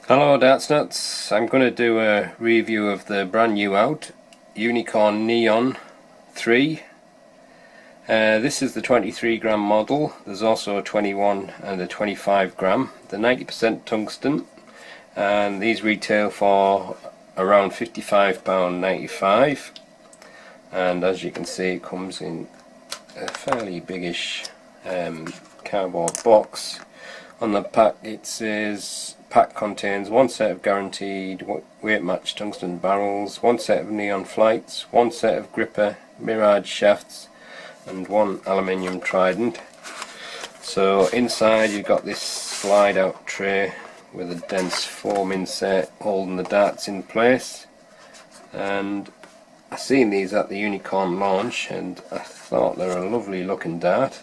Hello Darts Nutz, I'm going to do a review of the brand new out Unicorn Neon 3. This is the 23 gram model. There's also a 21 and a 25 gram. They're 90% tungsten and these retail for around £55.95, and as you can see it comes in a fairly biggish cardboard box. On the pack it says pack contains one set of guaranteed weight matched tungsten barrels, one set of neon flights, one set of gripper mirage shafts and one aluminium trident. So inside you've got this slide out tray with a dense foam insert holding the darts in place, and I seen these at the Unicorn launch and I thought they're a lovely looking dart.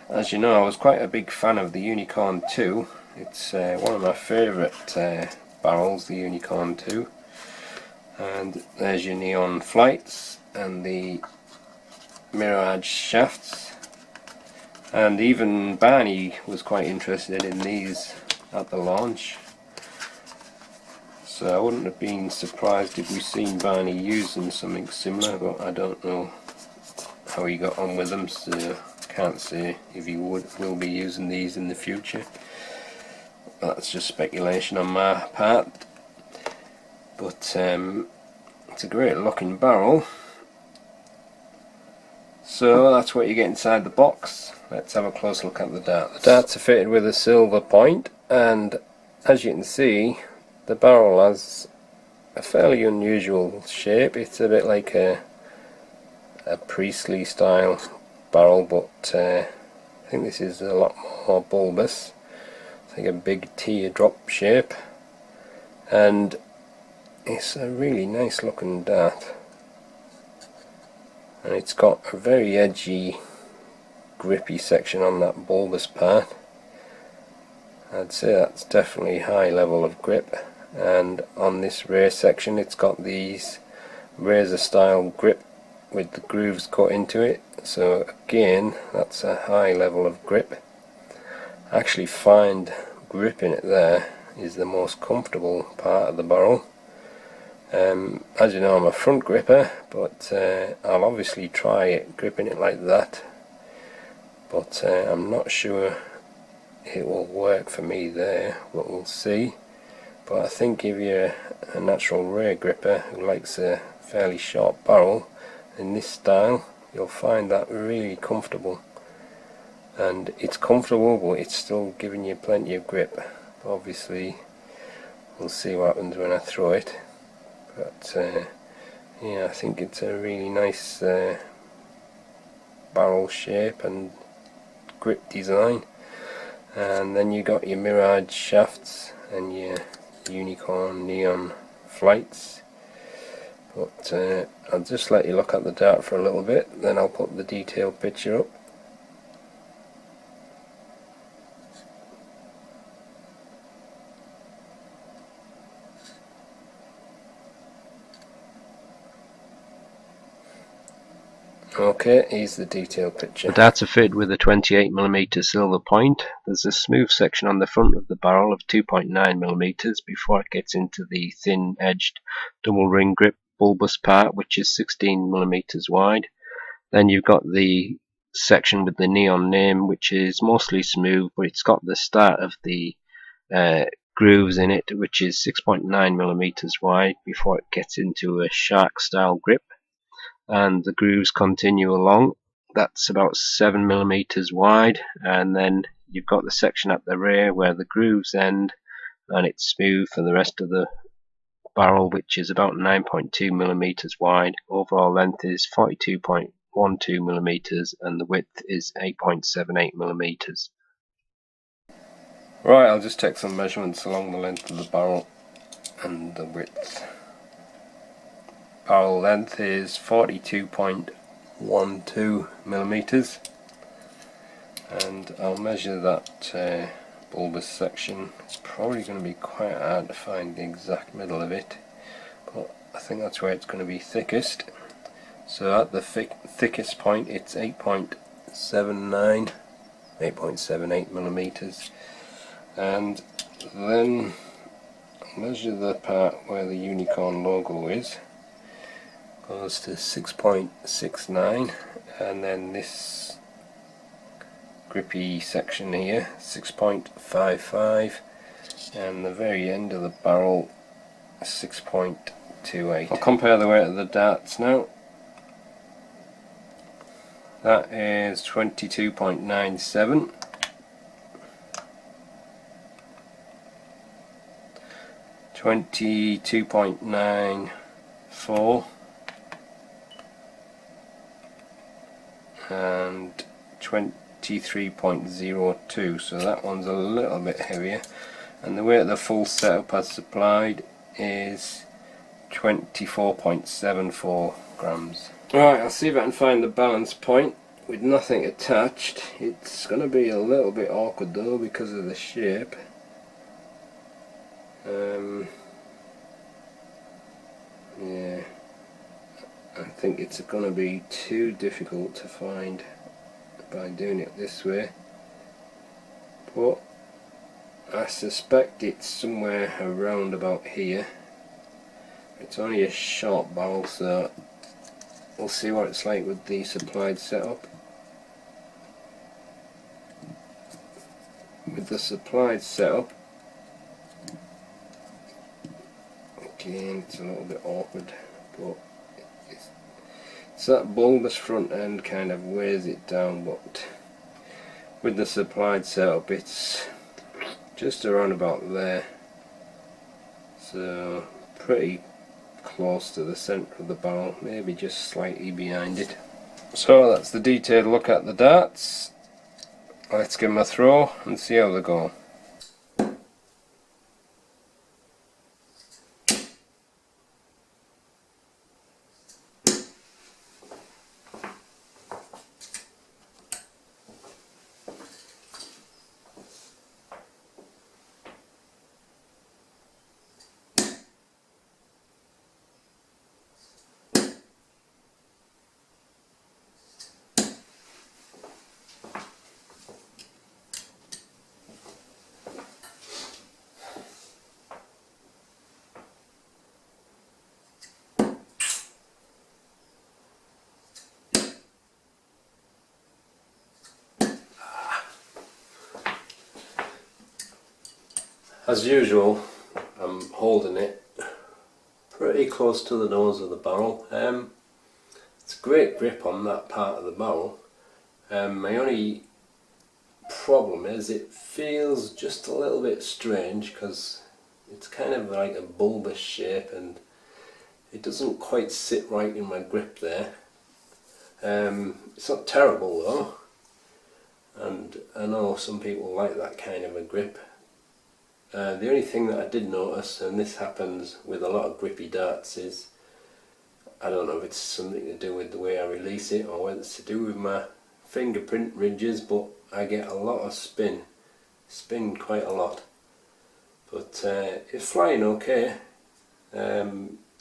As you know, I was quite a big fan of the Unicorn 2. It's one of my favourite barrels, the Unicorn 2. And there's your neon flights and the mirage shafts. And even Barney was quite interested in these at the launch. So I wouldn't have been surprised if we've seen Barney using something similar, but I don't know how he got on with them, so can't say if he will be using these in the future. That's just speculation on my part, but it's a great looking barrel. So that's what you get inside the box. Let's have a close look at the dart. The darts are fitted with a silver point, and as you can see the barrel has a fairly unusual shape. It's a bit like a Priestley style barrel, but I think this is a lot more bulbous. It's like a big teardrop shape, and it's a really nice looking dart, and it's got a very edgy grippy section on that bulbous part. I'd say that's definitely high level of grip, and on this rear section it's got these razor style grip with the grooves cut into it, so again that's a high level of grip. I actually find gripping it there is the most comfortable part of the barrel. As you know, I'm a front gripper, but I'll obviously try it gripping it like that, but I'm not sure it will work for me there, but we'll see. But I think if you're a natural rear gripper who likes a fairly short barrel in this style, you'll find that really comfortable. And it's comfortable, but it's still giving you plenty of grip. Obviously we'll see what happens when I throw it, but yeah, I think it's a really nice barrel shape and grip design. And then you got your mirage shafts and your Unicorn neon flights. But I'll just let you look at the dart for a little bit, then I'll put the detailed picture up. Okay, here's the detailed picture. The darts are fitted with a 28mm silver point. There's a smooth section on the front of the barrel of 2.9mm before it gets into the thin edged double ring grip bulbous part, which is 16mm wide. Then you've got the section with the neon name, which is mostly smooth, but it's got the start of the grooves in it, which is 6.9mm wide before it gets into a shark style grip. And the grooves continue along. That's about 7mm wide, and then you've got the section at the rear where the grooves end, and it's smooth for the rest of the barrel, which is about 9.2mm wide. Overall length is 42.12mm and the width is 8.78mm. Right, I'll just take some measurements along the length of the barrel and the width. Barrel length is 42.12mm, and I'll measure that bulbous section. It's probably going to be quite hard to find the exact middle of it, but I think that's where it's going to be thickest. So at the thickest point it's 8.78mm, and then measure the part where the unicorn logo is, goes to 6.69, and then this grippy section here 6.55, and the very end of the barrel 6.28. I'll compare the weight of the darts now. That is 22.97. 22.94 and 23.02, so that one's a little bit heavier, and the weight of the full setup as supplied is 24.74 grams. Right, I'll see if I can find the balance point with nothing attached. It's going to be a little bit awkward though because of the shape. Yeah, I think it's going to be too difficult to find by doing it this way, but I suspect it's somewhere around about here. It's only a short barrel, so we'll see what it's like with the supplied setup. With the supplied setup, again it's a little bit awkward, but it's that bulbous front end kind of weighs it down, but with the supplied setup it's just around about there, so pretty close to the centre of the barrel, maybe just slightly behind it. So that's the detailed look at the darts. Let's give them a throw and see how they go. As usual, I'm holding it pretty close to the nose of the barrel. It's a great grip on that part of the barrel. My only problem is it feels just a little bit strange because it's kind of like a bulbous shape and it doesn't quite sit right in my grip there. It's not terrible though, and I know some people like that kind of a grip. The only thing that I did notice, and this happens with a lot of grippy darts, is I don't know if it's something to do with the way I release it or whether it's to do with my fingerprint ridges, but I get a lot of spin quite a lot. But it's flying okay. I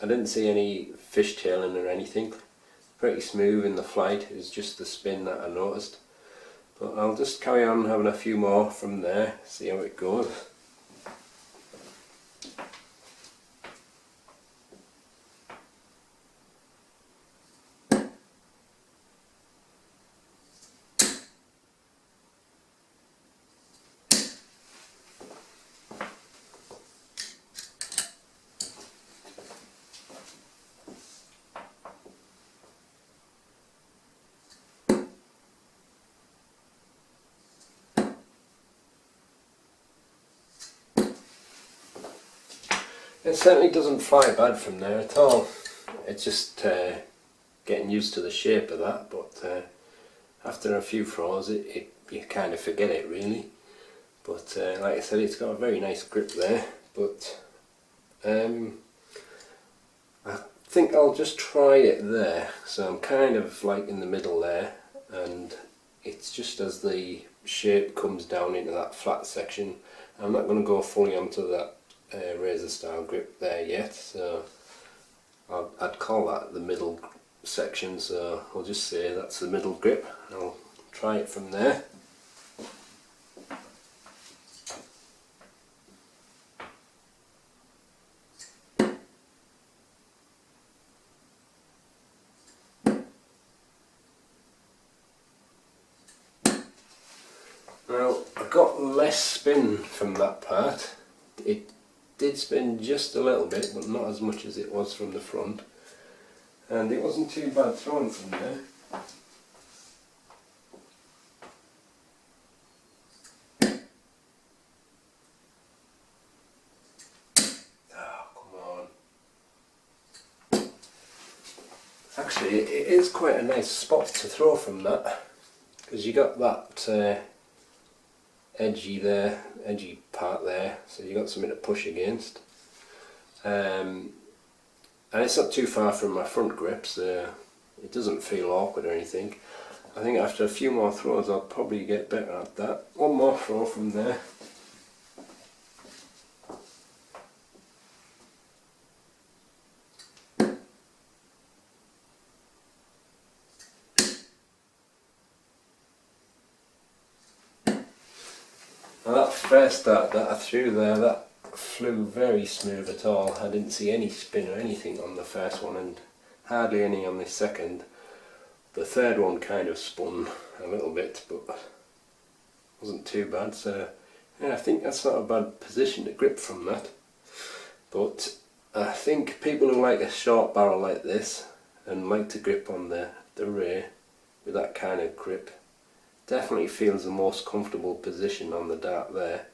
didn't see any fishtailing or anything. Pretty smooth in the flight, it was just the spin that I noticed. But I'll just carry on having a few more from there, see how it goes. It certainly doesn't fly bad from there at all. It's just getting used to the shape of that, but after a few throws you kind of forget it really. But like I said, it's got a very nice grip there, but I think I'll just try it there. So I'm kind of like in the middle there, and it's just as the shape comes down into that flat section. I'm not going to go fully onto that razor style grip there yet, so I'd call that the middle section, so I'll just say that's the middle grip. I'll try it from there. Well, I got less spin from that part. It did spin just a little bit, but not as much as it was from the front. And it wasn't too bad throwing from there. Oh, come on. Actually, it is quite a nice spot to throw from that, because you got that edgy part there, so you got something to push against. And it's not too far from my front grip, so it doesn't feel awkward or anything. I think after a few more throws I'll probably get better at that. One more throw from there. Now that first dart that I threw there, that flew very smooth at all. I didn't see any spin or anything on the first one, and hardly any on the second. The third one kind of spun a little bit, but wasn't too bad. So yeah, I think that's not a bad position to grip from that. But I think people who like a short barrel like this and like to grip on the rear with that kind of grip definitely feels the most comfortable position on the dart there.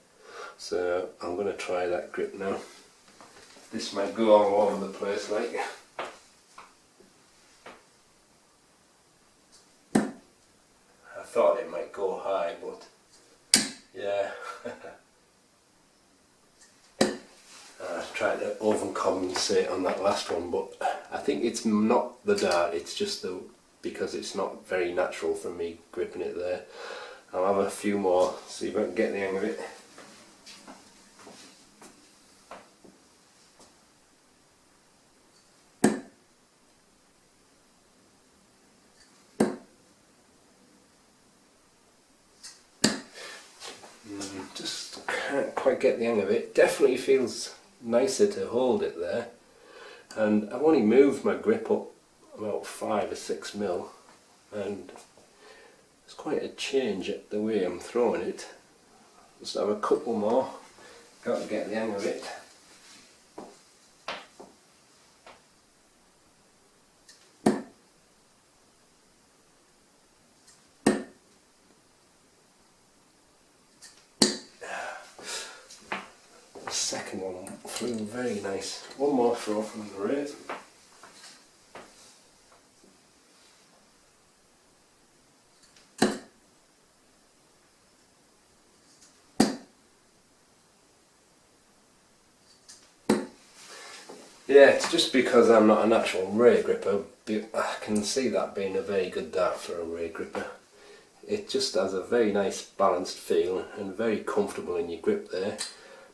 So I'm going to try that grip now. This might go all over the place like. I thought it might go high, but yeah. I tried to overcompensate on that last one, but I think it's not the dart, it's just because it's not very natural for me gripping it there. I'll have a few more, see if I can get the hang of it. Just can't quite get the hang of it. Definitely feels nicer to hold it there, and I've only moved my grip up about 5 or 6 mil, and it's quite a change at the way I'm throwing it. Just have a couple more, got to get the hang of it. The second one flew very nice. One more throw from the rear. Yeah, it's just because I'm not a natural rear gripper, I can see that being a very good dart for a rear gripper. It just has a very nice balanced feel and very comfortable in your grip there,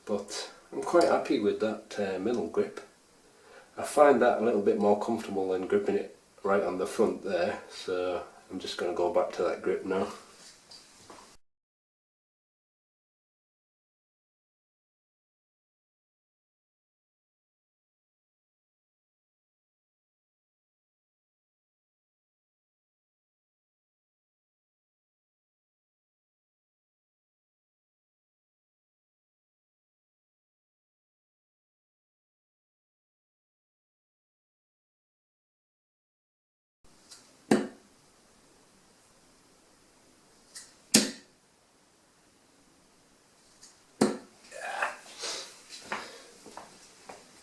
but I'm quite happy with that middle grip. I find that a little bit more comfortable than gripping it right on the front there, so I'm just going to go back to that grip now.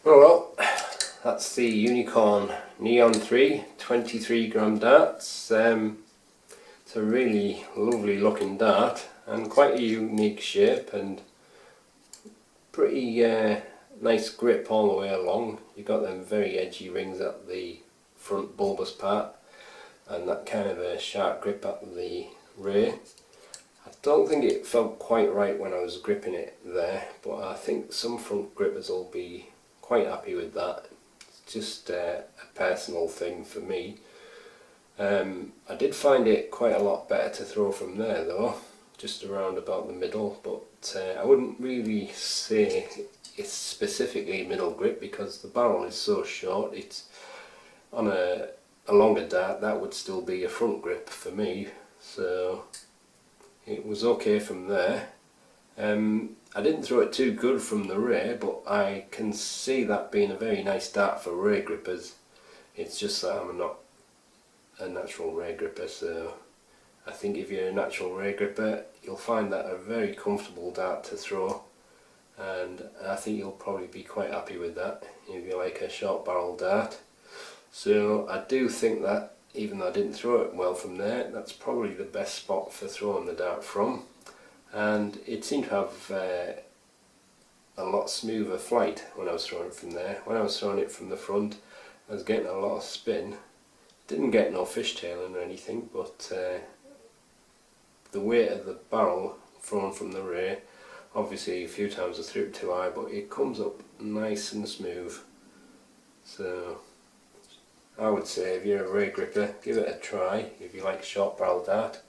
Well, that's the Unicorn Neon 3 23 gram darts. It's a really lovely looking dart and quite a unique shape and pretty nice grip all the way along. You've got them very edgy rings at the front bulbous part and that kind of a sharp grip at the rear. I don't think it felt quite right when I was gripping it there, but I think some front grippers will be quite happy with that. It's just a personal thing for me. I did find it quite a lot better to throw from there though, just around about the middle, but I wouldn't really say it's specifically middle grip because the barrel is so short. It's on a longer dart that would still be a front grip for me, so it was okay from there. I didn't throw it too good from the rear, but I can see that being a very nice dart for rear grippers. It's just that I'm not a natural rear gripper, so I think if you're a natural rear gripper you'll find that a very comfortable dart to throw, and I think you'll probably be quite happy with that if you like a short barrel dart. So I do think that even though I didn't throw it well from there, that's probably the best spot for throwing the dart from, and it seemed to have a lot smoother flight when I was throwing it from there. When I was throwing it from the front I was getting a lot of spin. Didn't get no fishtailing or anything, but the weight of the barrel thrown from the rear, obviously a few times I threw it too high, but it comes up nice and smooth. So I would say if you're a rear gripper, give it a try if you like a short barrel dart.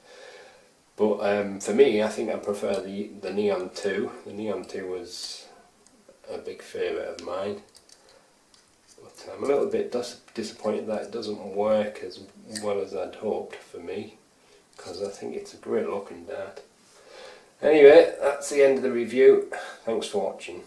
But for me, I think I prefer the Neon 2. The Neon 2 was a big favourite of mine. But I'm a little bit disappointed that it doesn't work as well as I'd hoped for me, because I think it's a great looking dart. Anyway, that's the end of the review. Thanks for watching.